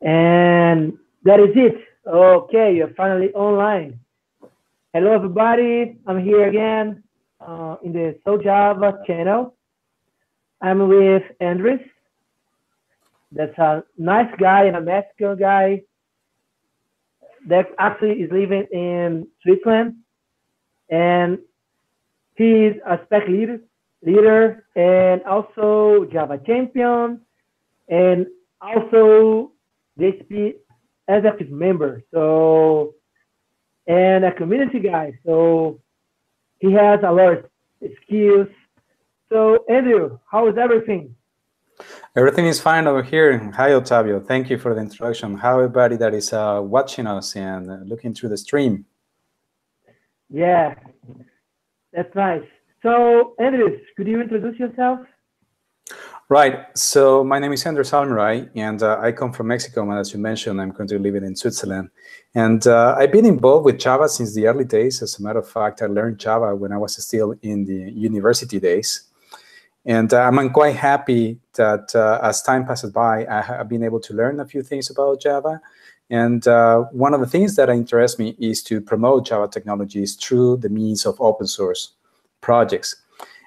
And that is it. Okay, you're finally online. Hello, everybody. I'm here again in the So Java channel. I'm with Andres. That's a nice guy and a Mexican guy that actually is living in Switzerland. And he is a spec leader and also Java champion and also JSP executive member. So, and a community guy. So he has a lot of skills. So Andrew, how is everything? Everything is fine over here. Hi, Otavio. Thank you for the introduction. How everybody that is watching us and looking through the stream? Yeah, that's nice. So Andrew, could you introduce yourself? Right. So my name is Andres Almiray, and I come from Mexico. And as you mentioned, I'm currently living in Switzerland. And I've been involved with Java since the early days. As a matter of fact, I learned Java when I was still in the university days. And I'm quite happy that as time passes by, I have been able to learn a few things about Java. And one of the things that interests me is to promote Java technologies through the means of open source projects.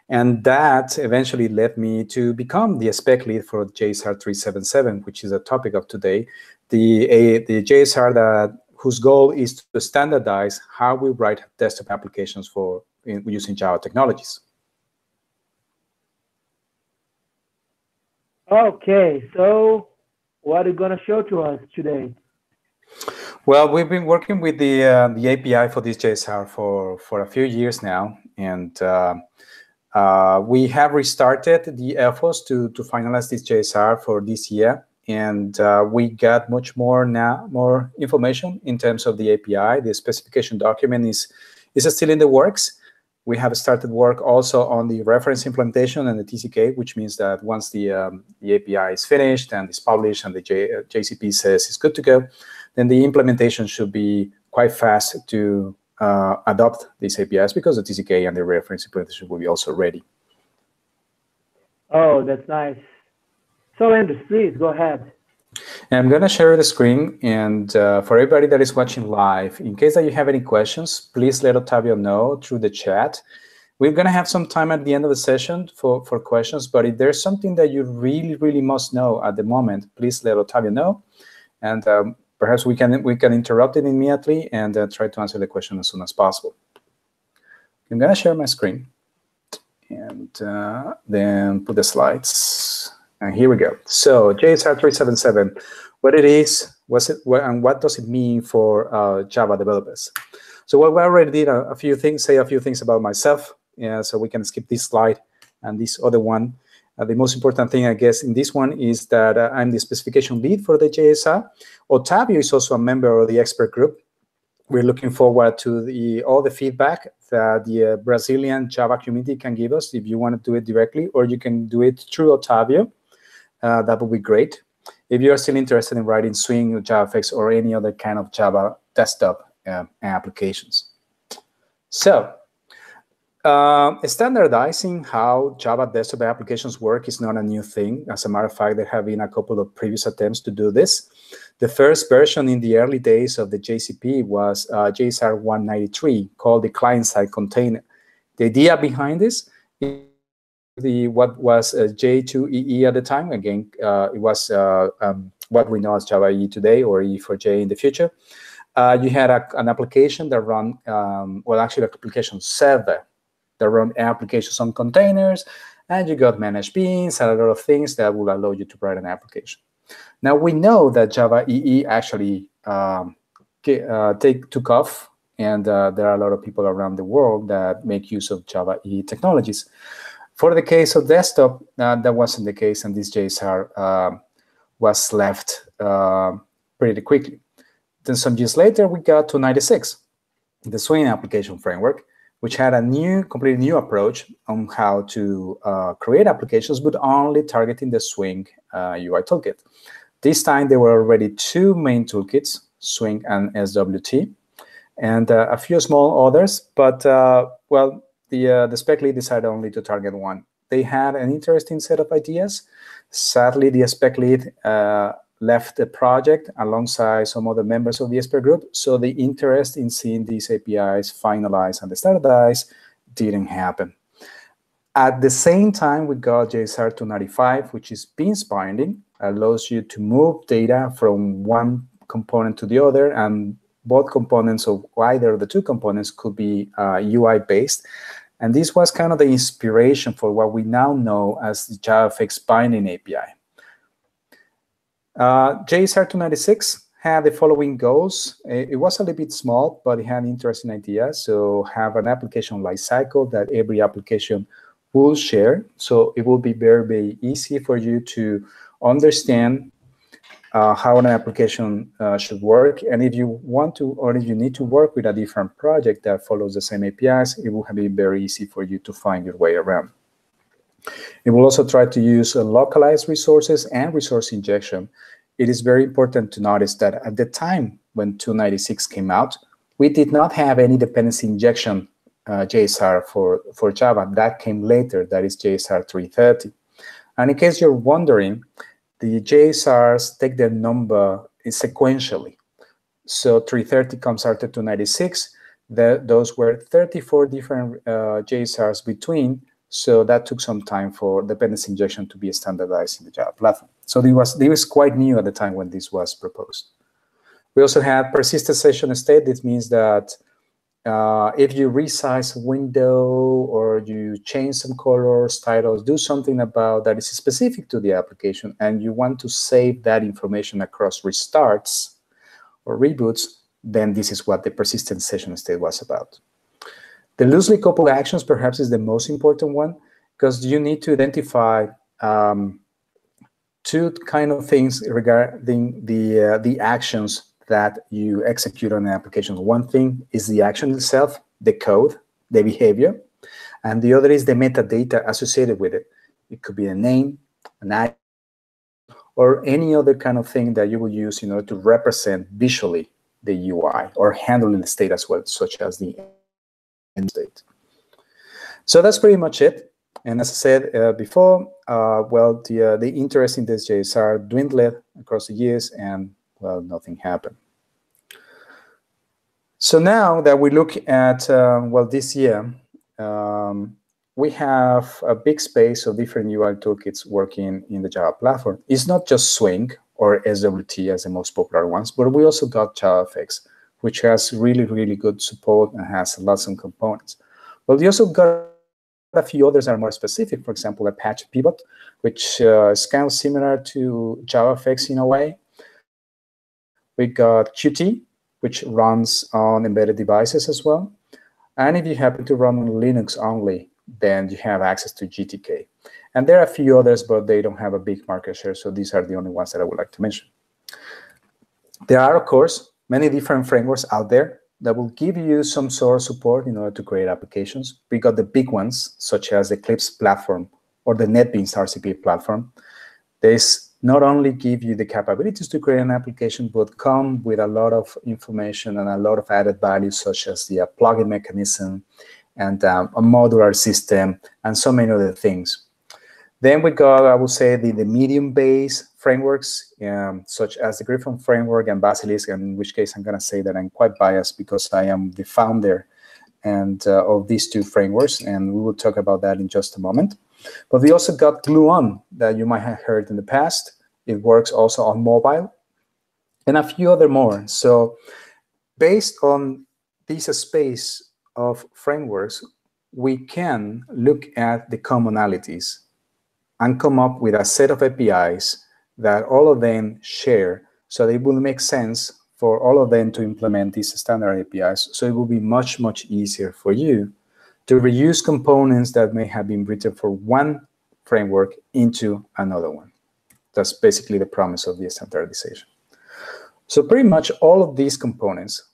And that eventually led me to become the spec lead for JSR 377, which is the topic of today, the JSR whose goal is to standardize how we write desktop applications using Java technologies. Okay, so what are you going to show to us today? Well, we've been working with the API for this JSR for a few years now, and we have restarted the efforts to finalize this JSR for this year, and we got much more information in terms of the API. The specification document is still in the works. We have started work also on the reference implementation and the TCK, which means that once the API is finished and is published and the JCP says it's good to go, then the implementation should be quite fast to adopt these APIs because the TCK and the reference implementation will be also ready. Oh, that's nice. So Andrew, please go ahead. And I'm going to share the screen, and for everybody that is watching live, in case that you have any questions, please let Otavio know through the chat. We're going to have some time at the end of the session for questions, but if there's something that you really must know at the moment, please let Otavio know, and perhaps we can interrupt it immediately and try to answer the question as soon as possible. I'm going to share my screen and then put the slides. And here we go. So JSR 377, what it is, and what does it mean for Java developers? So we already did a few things, say a few things about myself. Yeah, so we can skip this slide and this other one. The most important thing, I guess, in this one is that I'm the specification lead for the JSR. Otavio is also a member of the expert group. We're looking forward to all the feedback that the Brazilian Java community can give us if you want to do it directly, or you can do it through Otavio. That would be great. If you are still interested in writing Swing or JavaFX or any other kind of Java desktop applications. So, standardizing how Java desktop applications work is not a new thing. As a matter of fact, there have been a couple of previous attempts to do this. The first version in the early days of the JCP was JSR 193, called the client-side container. The idea behind this is what was J2EE at the time. Again, it was what we know as Java EE today, or E4J in the future. You had an application that run, well, actually, an application server that run applications on containers, and you got managed beans and a lot of things that will allow you to write an application. Now, we know that Java EE actually took off, and there are a lot of people around the world that make use of Java EE technologies. For the case of desktop, that wasn't the case, and this JSR was left pretty quickly. Then some years later, we got to 96, the Swing application framework, which had a completely new approach on how to create applications, but only targeting the Swing UI toolkit. This time, there were already two main toolkits, Swing and SWT, and a few small others, but well, the spec lead decided only to target one. They had an interesting set of ideas. Sadly, the spec lead left the project alongside some other members of the expert group. So the interest in seeing these APIs finalized and standardized didn't happen. At the same time, we got JSR 295, which is beans binding, allows you to move data from one component to the other, and both components of either of the two components could be UI-based. And this was kind of the inspiration for what we now know as the JavaFX binding API. JSR 296 had the following goals. It was a little bit small, but it had an interesting idea. So have an application lifecycle that every application will share. So it will be very, very easy for you to understand how an application should work. And if you want to, or if you need to work with a different project that follows the same APIs, it will be very easy for you to find your way around. It will also try to use localized resources and resource injection. It is very important to notice that at the time when 296 came out, we did not have any dependency injection JSR for Java. That came later, that is JSR 330. And in case you're wondering, the JSRs take their number sequentially. So 330 comes after 296. Those were 34 different JSRs between. So that took some time for dependency injection to be standardized in the Java platform. So it was quite new at the time when this was proposed. We also had persistent session state. This means that if you resize a window or you change some colors, titles, do something about that is specific to the application, and you want to save that information across restarts or reboots, then this is what the persistent session state was about. The loosely coupled actions perhaps is the most important one, because you need to identify two kind of things regarding the actions that you execute on an application. One thing is the action itself, the code, the behavior, and the other is the metadata associated with it. It could be a name, an ID, or any other kind of thing that you will use in order to represent visually the UI or handling the state as well, such as the end state. So that's pretty much it. And as I said before, well, the interest in this JSR dwindled across the years, and well, nothing happened. So now that we look at, well, this year, we have a big space of different UI toolkits working in the Java platform. It's not just Swing or SWT as the most popular ones, but we also got JavaFX, which has really, really good support and has lots of components. But we also got a few others that are more specific. For example, Apache Pivot, which is kind of similar to JavaFX in a way. We got Qt, which runs on embedded devices as well. And if you happen to run on Linux only, then you have access to GTK. And there are a few others, but they don't have a big market share, so these are the only ones that I would like to mention. There are, of course, many different frameworks out there that will give you some sort of support in order to create applications. We got the big ones, such as the Eclipse platform or the NetBeans RCP platform. These not only give you the capabilities to create an application, but come with a lot of information and a lot of added value, such as the plugin mechanism and a modular system and so many other things. Then we got, I would say, the medium-based frameworks, such as the Griffon framework and Basilisk, and in which case I'm going to say that I'm quite biased because I am the founder and of these two frameworks, and we will talk about that in just a moment. But we also got Glue-On that you might have heard in the past. It works also on mobile, and a few other more. So based on this space of frameworks, we can look at the commonalities and come up with a set of APIs that all of them share, so it will make sense for all of them to implement these standard APIs. So it will be much, much easier for you to reuse components that may have been written for one framework into another one. That's basically the promise of the standardization. So pretty much all of these components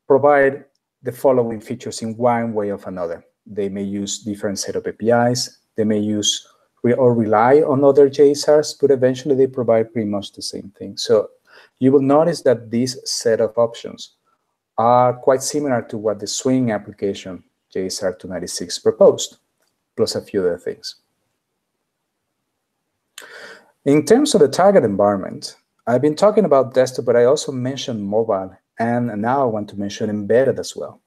provide the following features in one way or another. They may use different set of APIs. They may use or rely on other JSRs, but eventually they provide pretty much the same thing. So you will notice that this set of options are quite similar to what the Swing application JSR 296 proposed, plus a few other things. In terms of the target environment, I've been talking about desktop, but I also mentioned mobile, and now I want to mention embedded as well.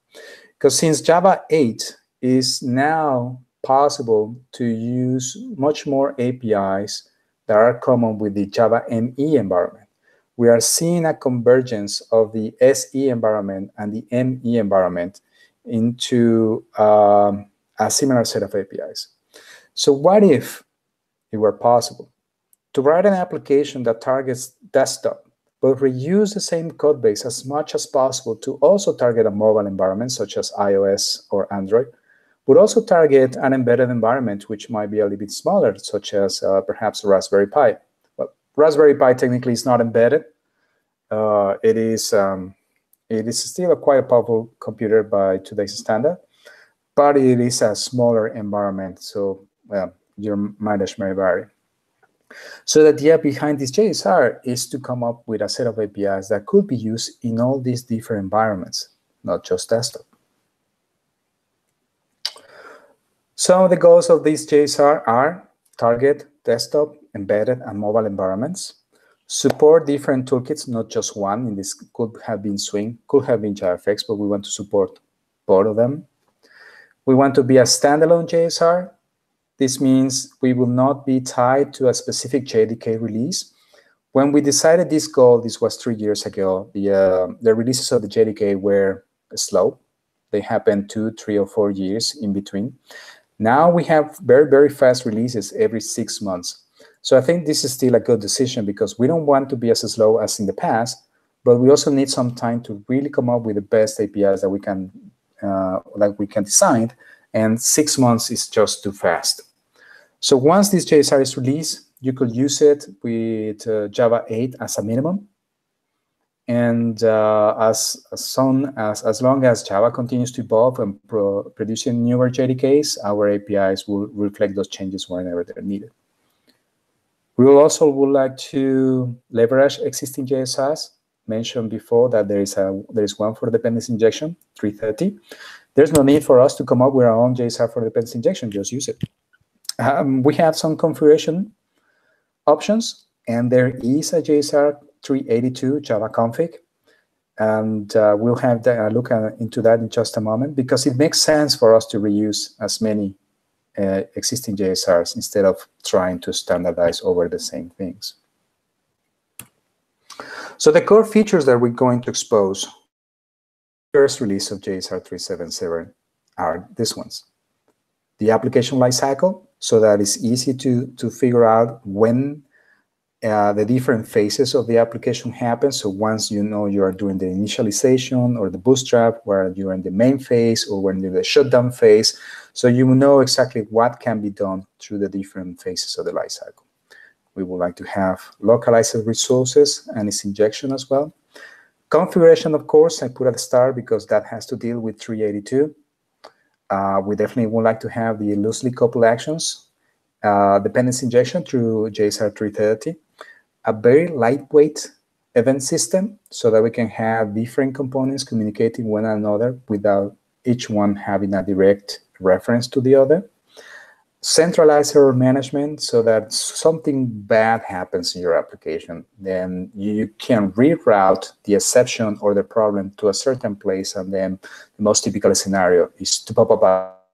Because since Java 8 is now possible to use much more APIs that are common with the Java ME environment, we are seeing a convergence of the SE environment and the ME environment into a similar set of APIs. So what if it were possible to write an application that targets desktop, but reuse the same code base as much as possible to also target a mobile environment such as iOS or Android, but also target an embedded environment which might be a little bit smaller, such as perhaps Raspberry Pi. Well, Raspberry Pi technically is not embedded. It is still quite a powerful computer by today's standard, but it is a smaller environment, so well, your mileage may vary. So the idea behind this JSR is to come up with a set of APIs that could be used in all these different environments, not just desktop. Some of the goals of this JSR are target desktop, embedded, and mobile environments. Support different toolkits, not just one. In this could have been Swing, could have been JavaFX, but we want to support both of them. We want to be a standalone JSR. This means we will not be tied to a specific JDK release. When we decided this goal, this was 3 years ago, the releases of the JDK were slow. They happened 2, 3, or 4 years in between. Now we have very, very fast releases every 6 months. So I think this is still a good decision because we don't want to be as slow as in the past, but we also need some time to really come up with the best APIs that we can design, and 6 months is just too fast. So once this JSR is released, you could use it with Java 8 as a minimum. And as long as Java continues to evolve and producing newer JDKs, our APIs will reflect those changes whenever they're needed. We will also would like to leverage existing JSRs. Mentioned before that there is one for dependency injection, 330. There's no need for us to come up with our own JSR for dependency injection, just use it. We have some configuration options, and there is a JSR 382 Java config, and we'll have a look into that in just a moment because it makes sense for us to reuse as many existing JSRs instead of trying to standardize over the same things. So the core features that we're going to expose first release of JSR 377 are these ones. The application lifecycle, so that it's easy to figure out when the different phases of the application happen. So once you know you are doing the initialization or the bootstrap, where you're in the main phase or when you're in the shutdown phase, so you know exactly what can be done through the different phases of the lifecycle. We would like to have localized resources and its injection as well. Configuration, of course, I put at the start because that has to deal with 382. We definitely would like to have the loosely coupled actions, dependency injection through JSR 330, a very lightweight event system so that we can have different components communicating one another without each one having a direct reference to the other. Centralized error management so that something bad happens in your application, then you can reroute the exception or the problem to a certain place, and then the most typical scenario is to pop up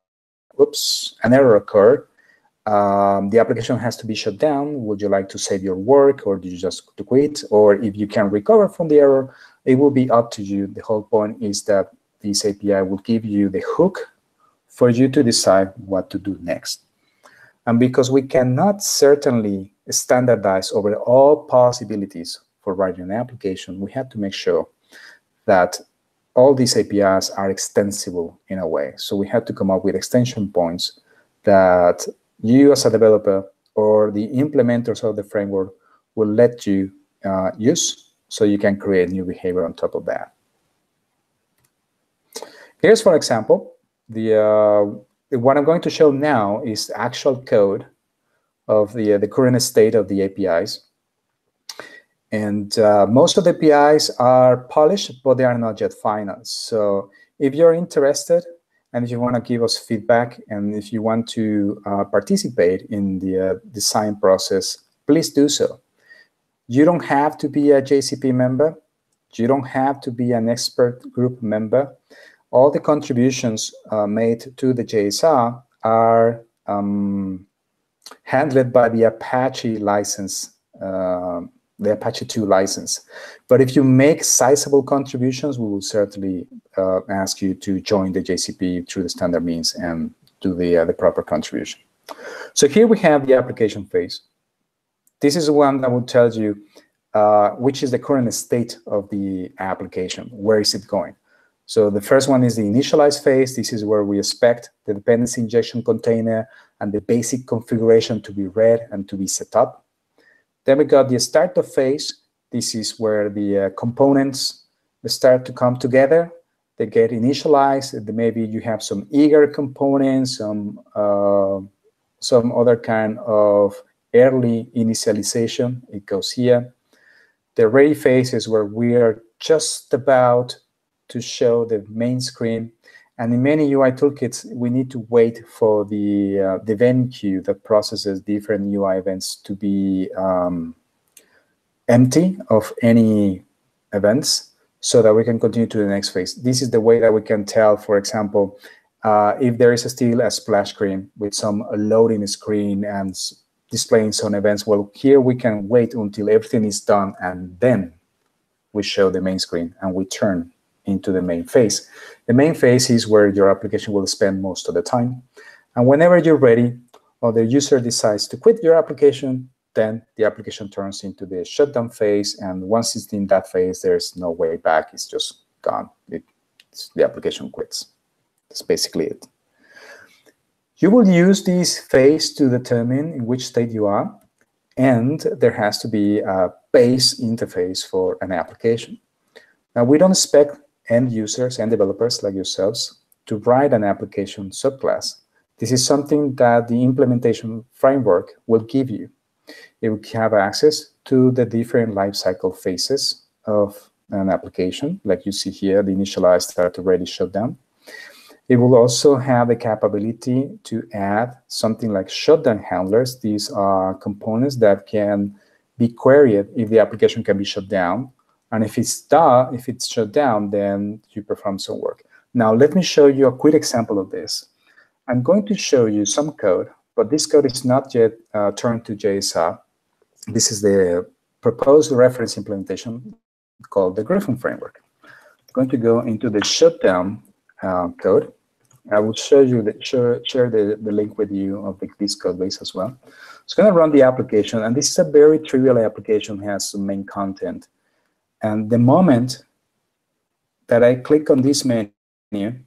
oops, an error occurred. The application has to be shut down. Would you like to save your work, or do you just quit? Or if you can recover from the error, it will be up to you. The whole point is that this API will give you the hook for you to decide what to do next. And because we cannot certainly standardize over all possibilities for writing an application, we have to make sure that all these APIs are extensible in a way. So we have to come up with extension points that you as a developer or the implementers of the framework will let you use, so you can create new behavior on top of that. Here's, for example, what I'm going to show now is the actual code of the current state of the APIs. And most of the APIs are polished, but they are not yet final. So if you're interested, and if you want to give us feedback, and if you want to participate in the design process please do so. You don't have to be a JCP member. You don't have to be an expert group member. All the contributions made to the JSR are handled by the Apache license, the Apache 2 license. But if you make sizable contributions, we will certainly ask you to join the JCP through the standard means and do the proper contribution. So here we have the application phase. This is one that will tell you which is the current state of the application. Where is it going? So the first one is the initialize phase. This is where we expect the dependency injection container and the basic configuration to be read and to be set up. Then we got the startup phase. This is where the components start to come together. They get initialized. Maybe you have some eager components, some other kind of early initialization. It goes here. The ready phase is where we are just about to show the main screen. And in many UI toolkits, we need to wait for the event queue that processes different UI events to be empty of any events so that we can continue to the next phase. This is the way that we can tell, for example, if there is still a splash screen with some loading screen and displaying some events. Well, here we can wait until everything is done, and then we show the main screen and we turn into the main phase. The main phase is where your application will spend most of the time. And whenever you're ready or the user decides to quit your application, then the application turns into the shutdown phase. And once it's in that phase, there's no way back. It's just gone. The application quits. That's basically it. You will use this phase to determine in which state you are. And there has to be a base interface for an application. Now, we don't expect end users and developers like yourselves to write an application subclass. This is something that the implementation framework will give you. It will have access to the different lifecycle phases of an application, like you see here, the initialize, start, ready, shutdown. It will also have the capability to add something like shutdown handlers. These are components that can be queried if the application can be shut down. And if it's shut down, then you perform some work. Now, let me show you a quick example of this. I'm going to show you some code, but this code is not yet turned to JSR. This is the proposed reference implementation called the Griffin framework. I'm going to go into the shutdown code. I will show you share the link with you of this code base as well. It's going to run the application, and this is a very trivial application. It has some main content. And the moment that I click on this menu and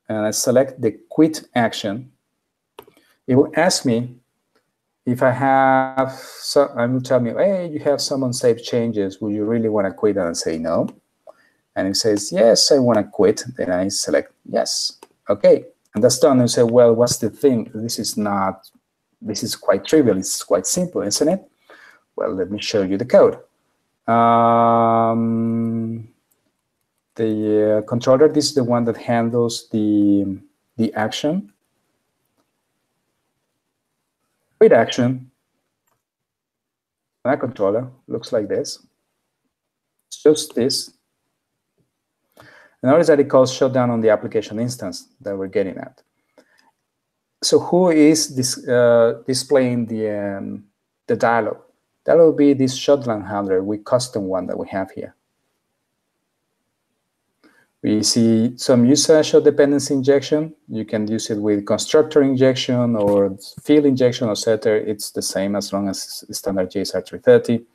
I select the quit action, it will ask me if I have, it will tell me, hey, you have some unsaved changes. Would you really want to quit? And I say no. And it says, yes, I want to quit. Then I select yes. Okay. And that's done. And you say, well, what's the thing? This is quite trivial. It's quite simple, isn't it? Well, let me show you the code. The controller, this is the one that handles the action. Quit action. That controller looks like this. It's just this. And notice that it calls shutdown on the application instance that we're getting at. So who is displaying the dialog? That will be this shutdown handler, we custom one that we have here. We see some usage of dependency injection. You can use it with constructor injection or field injection or setter. It's the same as long as standard JSR 330.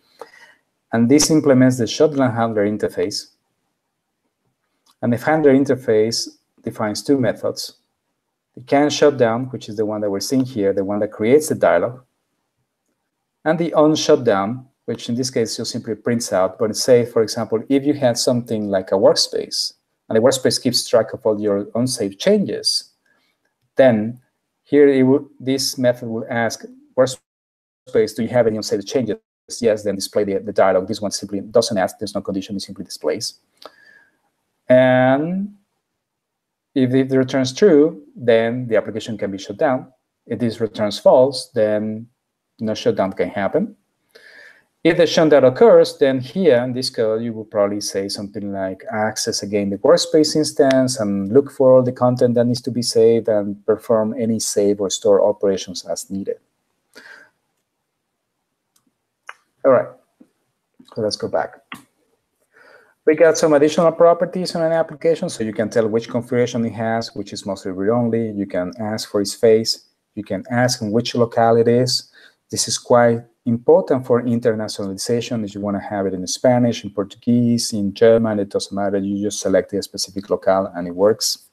And this implements the shutdown handler interface. And the handler interface defines two methods. The can shutdown, which is the one that we're seeing here, the one that creates the dialog. And the on shutdown, which in this case just simply prints out. But say, for example, if you had something like a workspace, and the workspace keeps track of all your unsaved changes, then here this method will ask workspace, do you have any unsaved changes? Yes, then display the dialog. This one simply doesn't ask, there's no condition, it simply displays. And if it returns true, then the application can be shut down. If this returns false, then no shutdown can happen. If the shutdown occurs, then here in this code, you will probably say something like access again the workspace instance and look for all the content that needs to be saved and perform any save or store operations as needed. All right, so let's go back. We got some additional properties on an application, so you can tell which configuration it has, which is mostly read-only. You can ask for its face. You can ask in which locale it is. This is quite important for internationalization. If you want to have it in Spanish, in Portuguese, in German, it doesn't matter. You just select a specific locale and it works.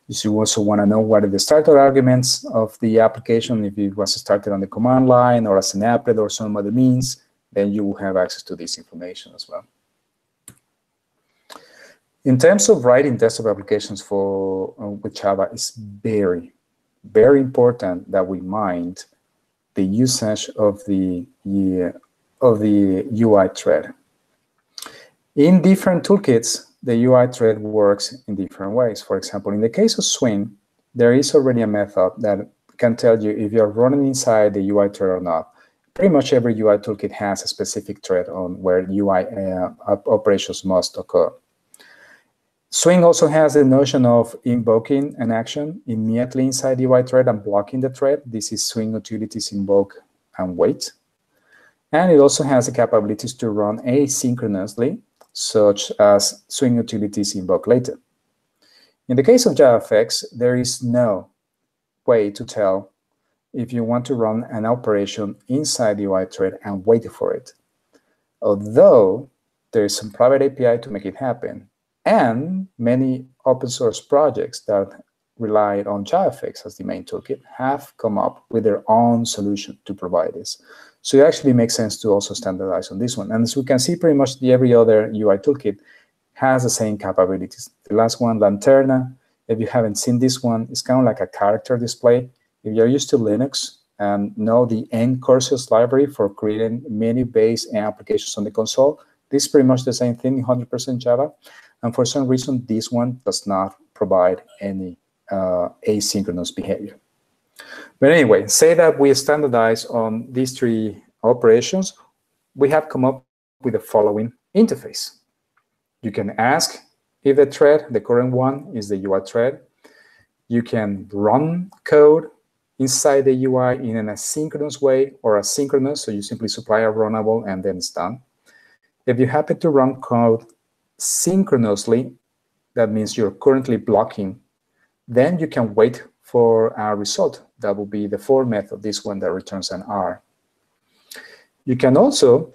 If you also want to know what are the starter arguments of the application, if it was started on the command line or as an applet or some other means, then you will have access to this information as well. In terms of writing desktop applications with Java, it's very, very important that we mind the usage of the UI thread. In different toolkits, the UI thread works in different ways. For example, in the case of Swing, there is already a method that can tell you if you're running inside the UI thread or not. Pretty much every UI toolkit has a specific thread on where UI operations must occur. Swing also has the notion of invoking an action immediately inside the UI thread and blocking the thread. This is Swing utilities invoke and wait. And it also has the capabilities to run asynchronously, such as Swing utilities invoke later. In the case of JavaFX, there is no way to tell if you want to run an operation inside the UI thread and wait for it. Although there is some private API to make it happen, and many open source projects that relied on JavaFX as the main toolkit have come up with their own solution to provide this. So it actually makes sense to also standardize on this one. And as we can see, pretty much every other UI toolkit has the same capabilities. The last one, Lanterna, if you haven't seen this one, it's kind of like a character display. If you're used to Linux and know the ncurses library for creating menu-based applications on the console, this is pretty much the same thing, 100% Java. And for some reason, this one does not provide any asynchronous behavior. But anyway, say that we standardize on these three operations, we have come up with the following interface. You can ask if the thread, the current one, is the UI thread. You can run code inside the UI in an asynchronous way or asynchronous, so you simply supply a runnable and then it's done. If you happen to run code synchronously, that means you're currently blocking, then you can wait for a result. That will be the for method, this one that returns an R. You can also,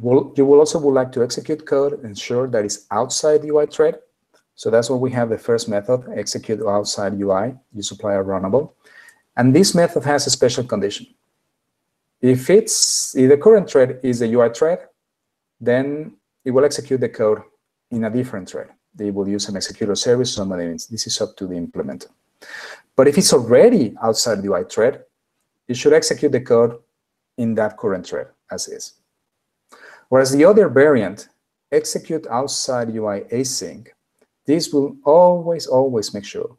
you will also would like to execute code, ensure that it's outside the UI thread. So that's what we have the first method, execute outside UI. You supply a runnable. And this method has a special condition. If the current thread is a UI thread, then it will execute the code in a different thread. They will use an executor service or something. This is up to the implementer. But if it's already outside the UI thread, it should execute the code in that current thread as is. Whereas the other variant, execute outside UI async, this will always make sure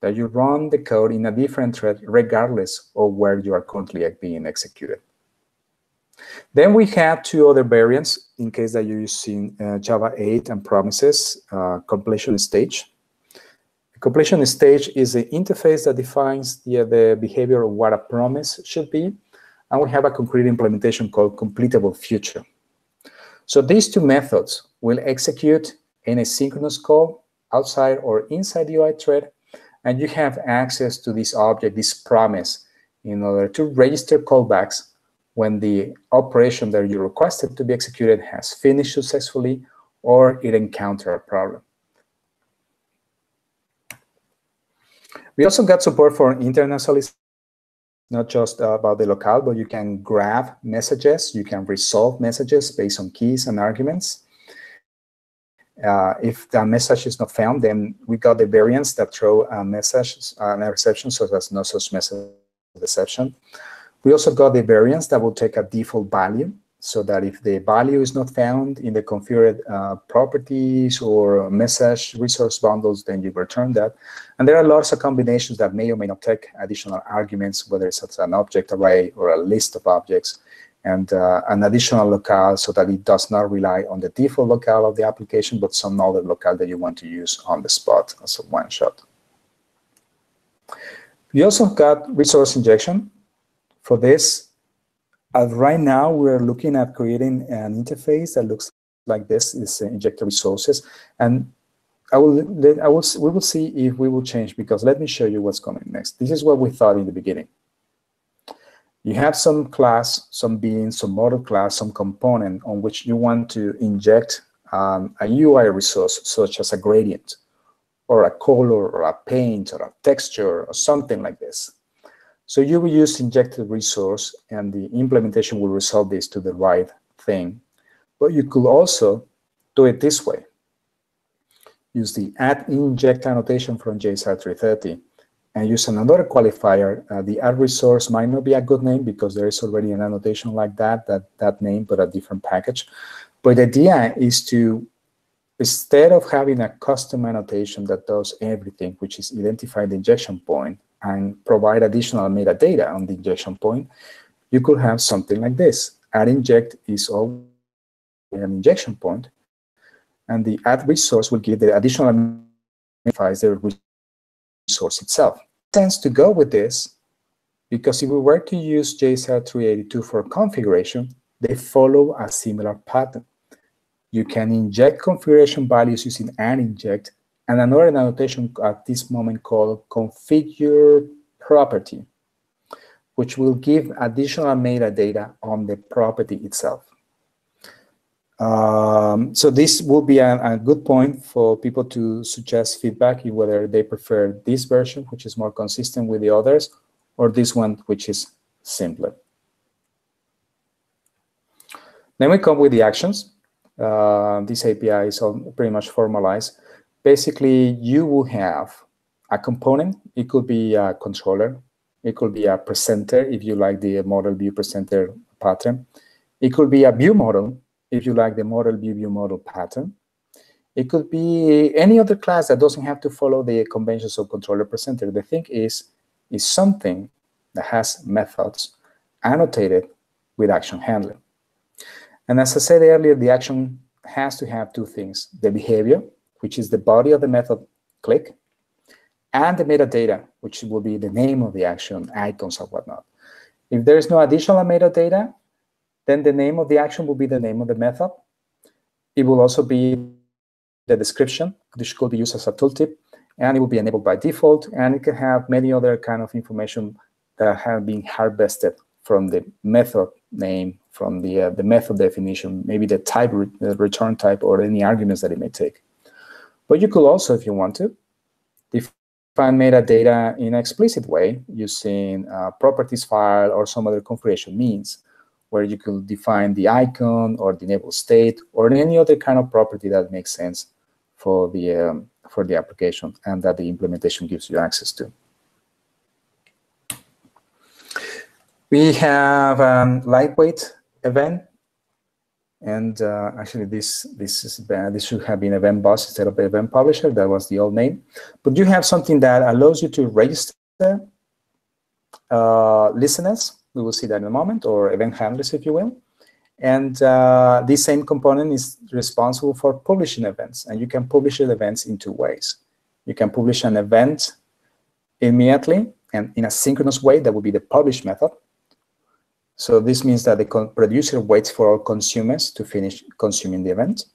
that you run the code in a different thread regardless of where you are currently being executed. Then we have two other variants in case that you're using Java 8 and promises, completion stage. The completion stage is the interface that defines the behavior of what a promise should be. And we have a concrete implementation called completable future. So these two methods will execute an asynchronous call outside or inside the UI thread. And you have access to this object, this promise, in order to register callbacks when the operation that you requested to be executed has finished successfully or it encountered a problem. We also got support for internationalization, not just about the locale, but you can grab messages, you can resolve messages based on keys and arguments. If the message is not found, then we got the variants that throw a message, an exception, so there's no such message exception. We also got the variants that will take a default value so that if the value is not found in the configured properties or message resource bundles, then you return that. And there are lots of combinations that may or may not take additional arguments, whether it's an object array or a list of objects, and an additional locale so that it does not rely on the default locale of the application, but some other locale that you want to use on the spot as a one-shot. We also got resource injection. For this, right now, we're looking at creating an interface that looks like this. It's injected resources, and we will see if we will change, because let me show you what's coming next. This is what we thought in the beginning. You have some class, some bean, some model class, some component on which you want to inject a UI resource, such as a gradient, or a color, or a paint, or a texture, or something like this. So you will use injected resource, and the implementation will resolve this to the right thing. But you could also do it this way. Use the add inject annotation from JSR 330, and use another qualifier. The add resource might not be a good name because there is already an annotation like that name, but a different package. But the idea is to, instead of having a custom annotation that does everything, which is identify the injection point and provide additional metadata on the injection point, you could have something like this. Add inject is always an injection point, and the add resource will give the additional identifies the resource itself. It tends to go with this because if we were to use JSR 382 for configuration, they follow a similar pattern. You can inject configuration values using add inject, and another annotation at this moment called configure property, which will give additional metadata on the property itself. So this will be a good point for people to suggest feedback, whether they prefer this version, which is more consistent with the others, or this one, which is simpler. Then we come with the actions. This API is all pretty much formalized. Basically, you will have a component. It could be a controller. It could be a presenter, if you like the model view presenter pattern. It could be a view model, if you like the model view model pattern. It could be any other class that doesn't have to follow the conventions of controller presenter. The thing is something that has methods annotated with action handler. And as I said earlier, the action has to have two things: the behavior, which is the body of the method click, and the metadata, which will be the name of the action, icons, or whatnot. If there is no additional metadata, then the name of the action will be the name of the method. It will also be the description, which could be used as a tooltip, and it will be enabled by default, and it can have many other kind of information that have been harvested from the method name, from the method definition, maybe the type, the return type, or any arguments that it may take. But you could also, if you want to, define metadata in an explicit way using properties file or some other configuration means, where you could define the icon or the enable state or any other kind of property that makes sense for the application and that the implementation gives you access to. We have a lightweight event, and actually this should have been event bus instead of event publisher. That was the old name. But you have something that allows you to register listeners. We will see that in a moment, or event handlers, if you will. And this same component is responsible for publishing events, and you can publish events in two ways. You can publish an event immediately and in a synchronous way. That would be the publish method. So this means that the producer waits for all consumers to finish consuming the event.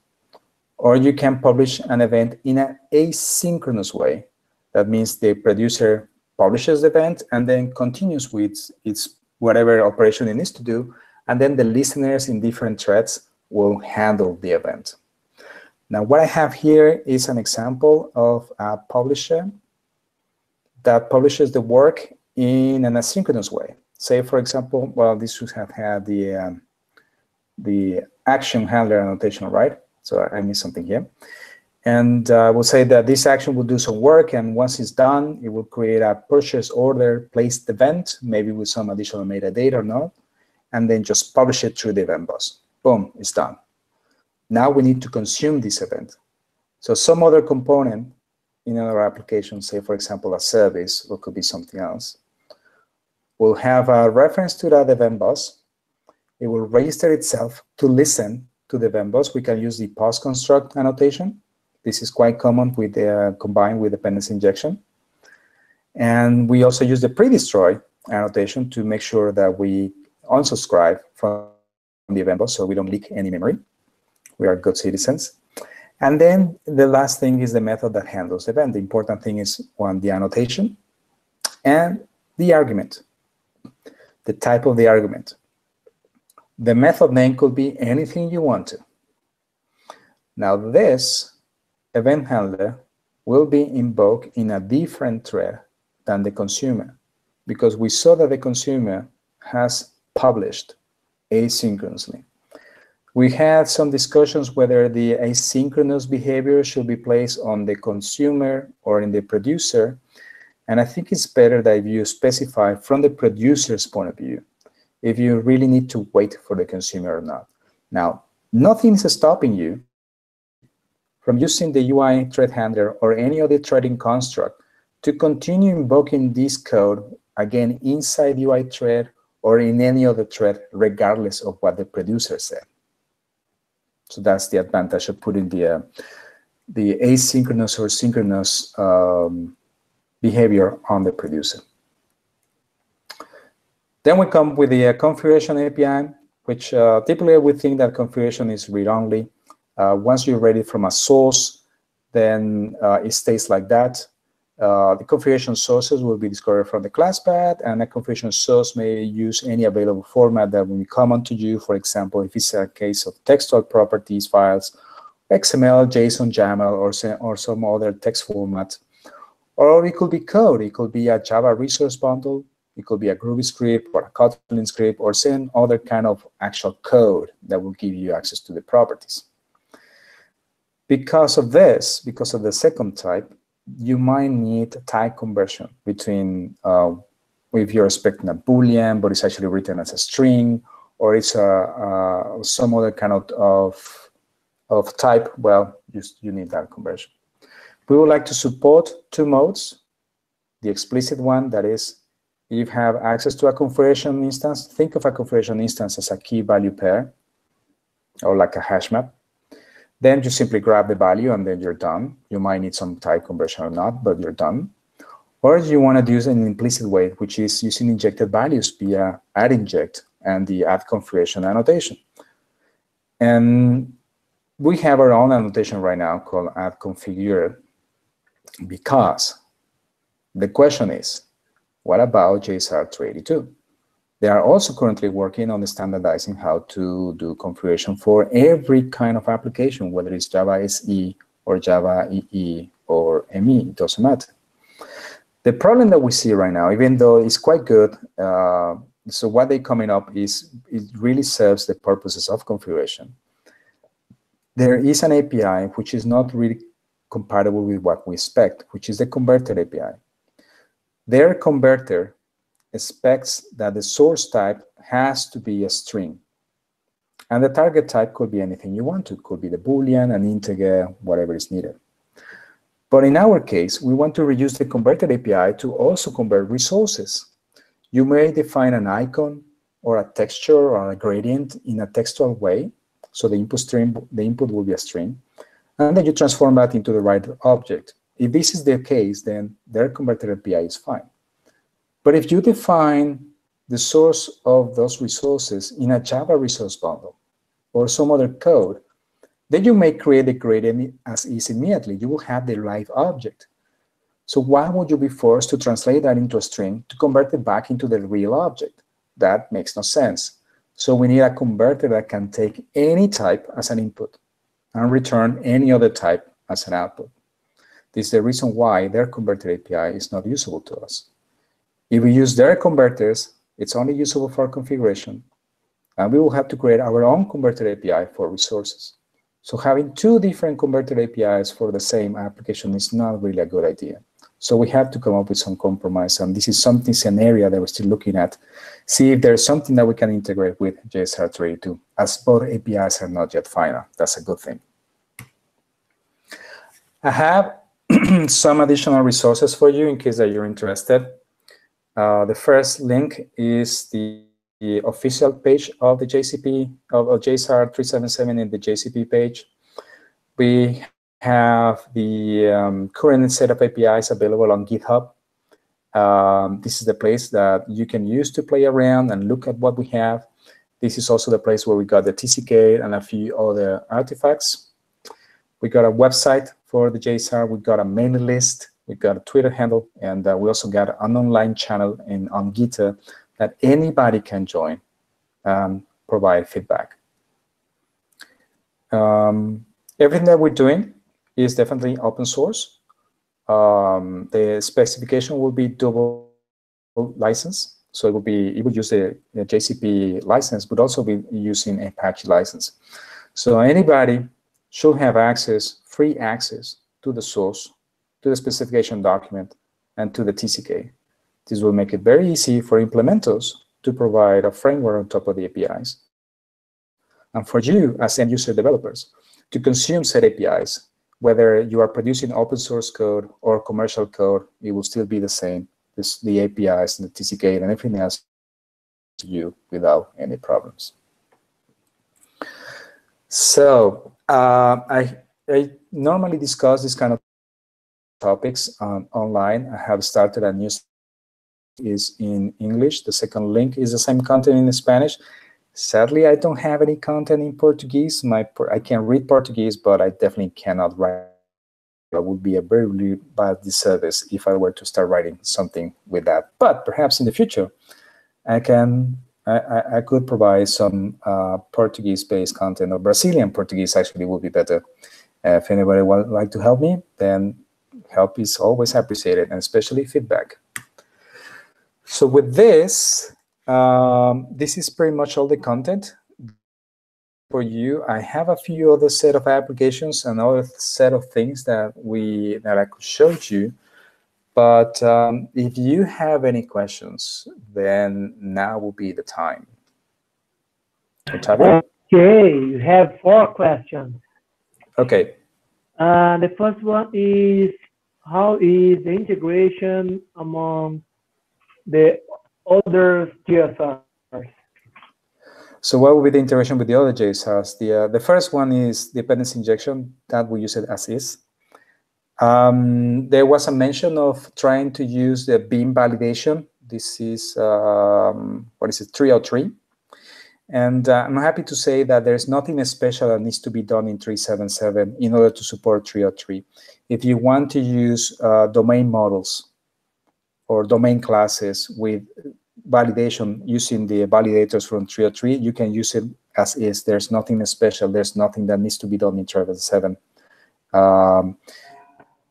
Or you can publish an event in an asynchronous way. That means the producer publishes the event and then continues with its whatever operation it needs to do, and then the listeners in different threads will handle the event. Now, what I have here is an example of a publisher that publishes the work in an asynchronous way. Say, for example, well, this should have had the action handler annotation, right? So I missed something here. And we'll say that this action will do some work, and once it's done, it will create a purchase order placed event, maybe with some additional metadata or not. and then just publish it through the event bus. Boom, it's done. Now we need to consume this event. So some other component in another application, say for example a service, or could be something else, will have a reference to that event bus. It will register itself to listen to the event bus. We can use the post construct annotation. This is quite common with combined with dependency injection. And we also use the pre-destroy annotation to make sure that we unsubscribe from the event bus so we don't leak any memory. We are good citizens. And then the last thing is the method that handles the event. The important thing is one, the annotation and the argument, the type of the argument. The method name could be anything you want to. Now this event handler will be invoked in a different thread than the consumer, because we saw that the consumer has published asynchronously. We had some discussions whether the asynchronous behavior should be placed on the consumer or in the producer, and I think it's better that if you specify from the producer's point of view, if you really need to wait for the consumer or not. Now, nothing is stopping you from using the UI thread handler or any other threading construct to continue invoking this code again inside UI thread or in any other thread, regardless of what the producer said. So that's the advantage of putting the asynchronous or synchronous behavior on the producer. Then we come with the configuration API, which typically we think that configuration is read-only. Once you read it from a source, then it stays like that. The configuration sources will be discovered from the class path, and a configuration source may use any available format that will be common to you. For example, if it's a case of textual properties files, XML, JSON, YAML, or some other text format. Or it could be code. It could be a Java resource bundle. It could be a Groovy script or a Kotlin script or some other kind of actual code that will give you access to the properties. Because of this, because of the second type, you might need type conversion between if you're expecting a Boolean, but it's actually written as a string, or it's some other kind of type. Well, you need that conversion. We would like to support two modes. The explicit one, that is, if you have access to a configuration instance, think of a configuration instance as a key value pair or like a hash map. Then you simply grab the value and then you're done. You might need some type conversion or not, but you're done. Or you want to use an implicit way, which is using injected values via add inject and the add configuration annotation. And we have our own annotation right now called add configure, because the question is, what about JSR 382? They are also currently working on standardizing how to do configuration for every kind of application, whether it's Java SE or Java EE or ME, it doesn't matter. The problem that we see right now, even though it's quite good, so what they're coming up is it really serves the purposes of configuration. There is an API which is not really compatible with what we expect, which is the converter API. Their converter expects that the source type has to be a string. And the target type could be anything you want to. It could be the Boolean, an integer, whatever is needed. But in our case, we want to reuse the converter API to also convert resources. You may define an icon or a texture or a gradient in a textual way. So the input will be a string. And then you transform that into the right object. If this is the case, then their converter API is fine. But if you define the source of those resources in a Java resource bundle or some other code, then you may create the gradient as is immediately. You will have the live object. So why would you be forced to translate that into a string to convert it back into the real object? That makes no sense. So we need a converter that can take any type as an input and return any other type as an output. This is the reason why their converter API is not usable to us. If we use their converters, it's only usable for configuration, and we will have to create our own converter API for resources. So having two different converter APIs for the same application is not really a good idea. So we have to come up with some compromise, and this is something, an area that we're still looking at. See if there's something that we can integrate with JSR 382, as both APIs are not yet final. That's a good thing. I have some additional resources for you in case that you're interested. The first link is the official page of the JCP, of JSR 377 in the JCP page. We have the current set of APIs available on GitHub. This is the place that you can use to play around and look at what we have. This is also the place where we got the TCK and a few other artifacts. We got a website for the JSR. We got a mailing list. We got a Twitter handle, and we also got an online channel on GitHub that anybody can join and provide feedback. Everything that we're doing is definitely open source. The specification will be double license, so it will use the JCP license, but also be using Apache license. So anybody should have access, free access to the source, to the specification document, and to the TCK. This will make it very easy for implementers to provide a framework on top of the APIs. And for you as end user developers to consume said APIs, whether you are producing open source code or commercial code, it will still be the same. The APIs and the TCK and everything else to you without any problems. So I normally discuss this kind of topics online. I have started a new is in English. The second link is the same content in Spanish. Sadly, I don't have any content in Portuguese. I can read Portuguese, but I definitely cannot write. That would be a very bad disservice if I were to start writing something with that. But perhaps in the future, I could provide some Portuguese-based content, or Brazilian Portuguese actually would be better. If anybody would like to help me, then help is always appreciated, and especially feedback. So with this, this is pretty much all the content for you. I have a few other set of applications and other set of things that I could show you. But if you have any questions, then now will be the time. Octavio? Okay, you have 4 questions. Okay. The first one is, how is the integration among the other JSRs? So what will be the integration with the other JSRs? The first one is dependency injection, that we use it as is. There was a mention of trying to use the beam validation. This is, 303. And I'm happy to say that there's nothing special that needs to be done in 377 in order to support 303. If you want to use domain models or domain classes with validation using the validators from 303, you can use it as is. There's nothing special. There's nothing that needs to be done in 377.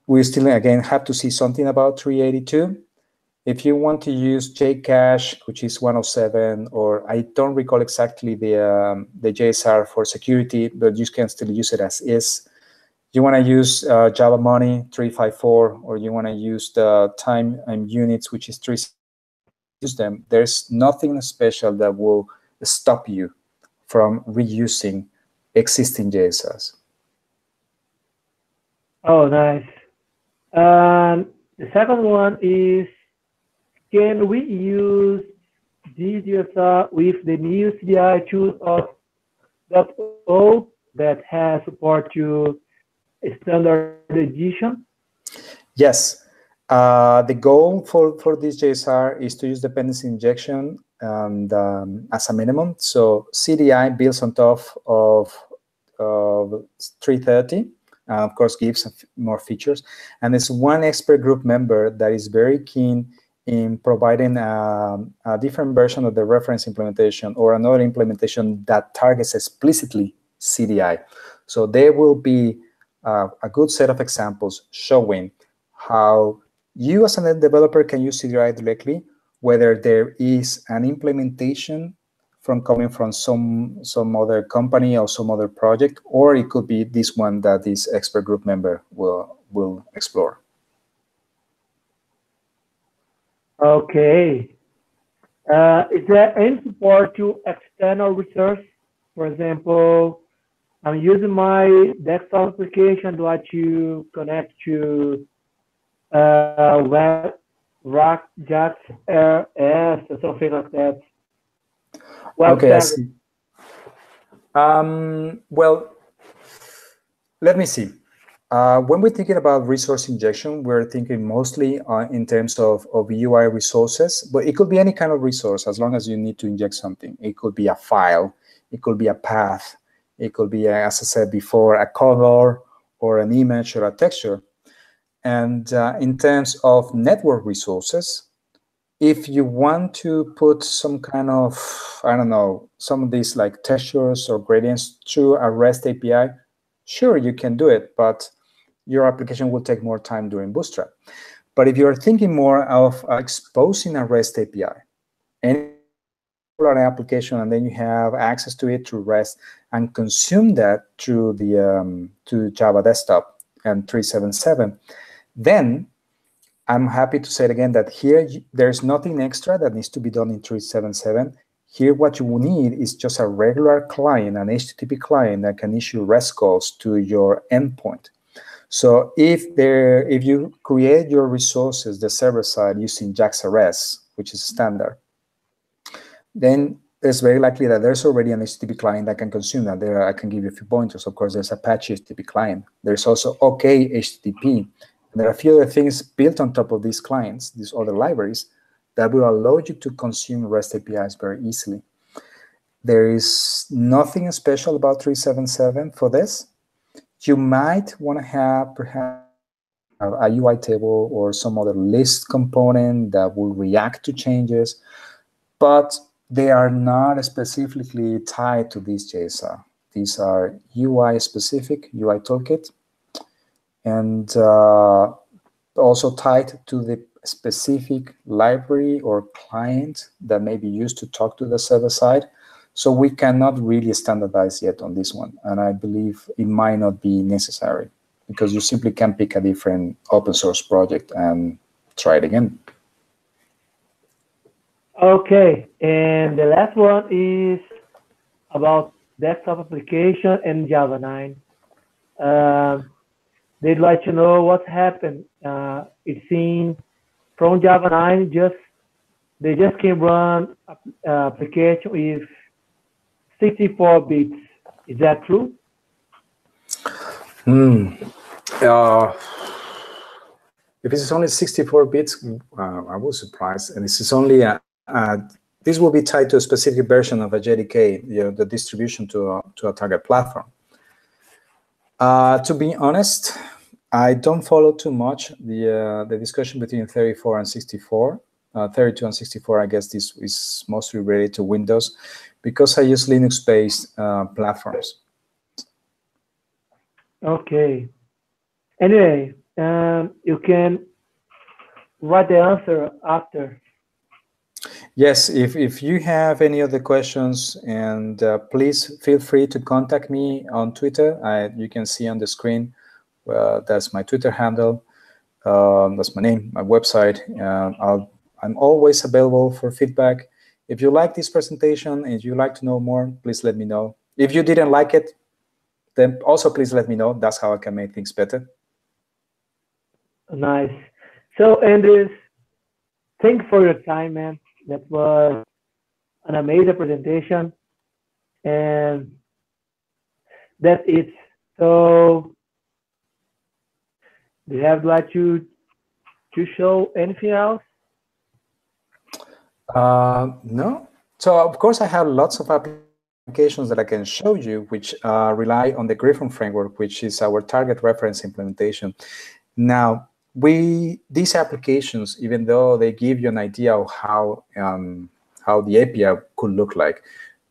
We still, again, have to see something about 382. If you want to use JCache, which is 107, or I don't recall exactly the JSR for security, but you can still use it as is. You want to use Java Money 354, or you want to use the time and units, which is 3. Use them. There's nothing special that will stop you from reusing existing JSRs. Oh, nice. The second one is, can we use this JSR with the new CDI 2.0 that has support to standard edition? Yes. The goal for this JSR is to use dependency injection and as a minimum. So CDI builds on top of 330, of course, gives more features. And there's one expert group member that is very keen in providing a different version of the reference implementation or another implementation that targets explicitly CDI. So there will be a good set of examples showing how you as a developer can use CDI directly, whether there is an implementation coming from some other company or some other project, or it could be this one that this expert group member will explore. Okay. Is there any support to external resource? For example, I'm using my desktop application. Do I to connect to web rock JSR or something like that? Web Okay, I service. see. Well, let me see. When we're thinking about resource injection, we're thinking mostly in terms of UI resources, but it could be any kind of resource as long as you need to inject something. It could be a file, it could be a path, it could be, as I said before, a color or an image or a texture. And in terms of network resources, if you want to put some kind of, I don't know, some of these like textures or gradients through a REST API, sure, you can do it, but your application will take more time during Bootstrap. But if you're thinking more of exposing a REST API, any application, and then you have access to it through REST and consume that through the to Java Desktop and 377, then I'm happy to say it again that here there's nothing extra that needs to be done in 377. Here what you will need is just a regular client, an HTTP client that can issue REST calls to your endpoint. So if you create your resources, the server side, using JSR, which is standard, then it's very likely that there's already an HTTP client that can consume that. There, I can give you a few pointers. Of course, there's Apache HTTP client. There's also OK HTTP. And there are a few other things built on top of these clients, these other libraries, that will allow you to consume REST APIs very easily. There is nothing special about 377 for this. You might want to have perhaps a UI table or some other list component that will react to changes, but they are not specifically tied to this JSR. These are UI specific, UI toolkit, and also tied to the specific library or client that may be used to talk to the server side. So we cannot really standardize yet on this one. And I believe it might not be necessary because you simply can pick a different open source project and try it again. Okay, and the last one is about desktop application and Java 9. They'd like to know what happened. It seems from Java 9, they just can run application with 64 bits. Is that true? If it's only 64 bits, I was surprised. And this is only this will be tied to a specific version of a JDK, the distribution to a target platform. To be honest, I don't follow too much the discussion between 34 and 64. 32 and 64, I guess this is mostly related to Windows because I use Linux-based platforms. Okay. Anyway, you can write the answer after. Yes, if you have any other questions, and please feel free to contact me on Twitter. You can see on the screen, that's my Twitter handle. That's my name, my website. I'm always available for feedback. If you like this presentation and if you'd like to know more, please let me know. If you didn't like it, then also please let me know. That's how I can make things better. Nice. So, Andres, thanks for your time, man. That was an amazing presentation. And that's it. So, do you have like to show anything else? No. So, of course, I have lots of applications that I can show you, which rely on the Griffon framework, which is our target reference implementation. Now, these applications, even though they give you an idea of how the API could look like,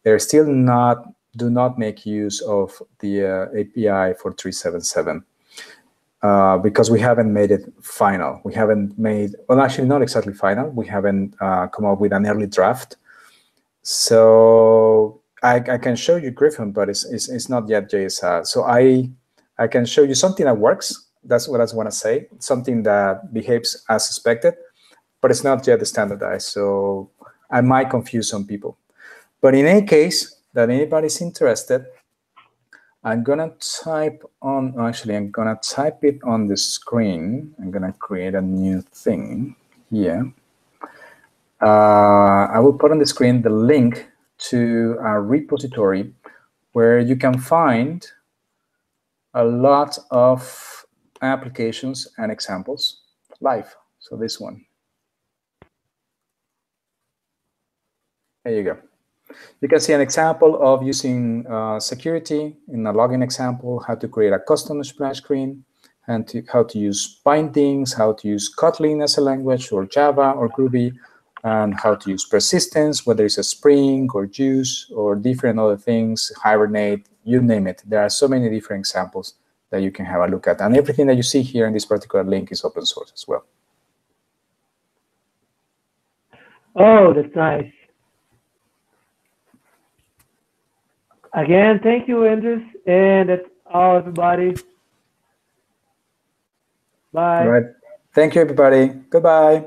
they're still do not make use of the API for 377 because we haven't made it final. We haven't made, well, actually not exactly final. We haven't come up with an early draft. So I can show you Griffon, but it's not yet JSR. So I can show you something that works. That's what I want to say. Something that behaves as expected. but it's not yet standardized, so I might confuse some people. But in any case that anybody's interested, I'm gonna type on, actually I'm gonna type it on the screen. I'm gonna create a new thing here. I will put on the screen the link to a repository where you can find a lot of applications and examples live. So this one. There you go. You can see an example of using security in a login example, how to create a custom splash screen, and how to use bindings, how to use Kotlin as a language, or Java, or Groovy, and how to use persistence, whether it's a Spring, or Juice, or different other things, Hibernate, you name it. There are so many different examples that you can have a look at. And everything that you see here in this particular link is open source as well. Oh, that's nice. Again, thank you, Andres, and that's all, everybody. Bye. All right. Thank you, everybody. Goodbye.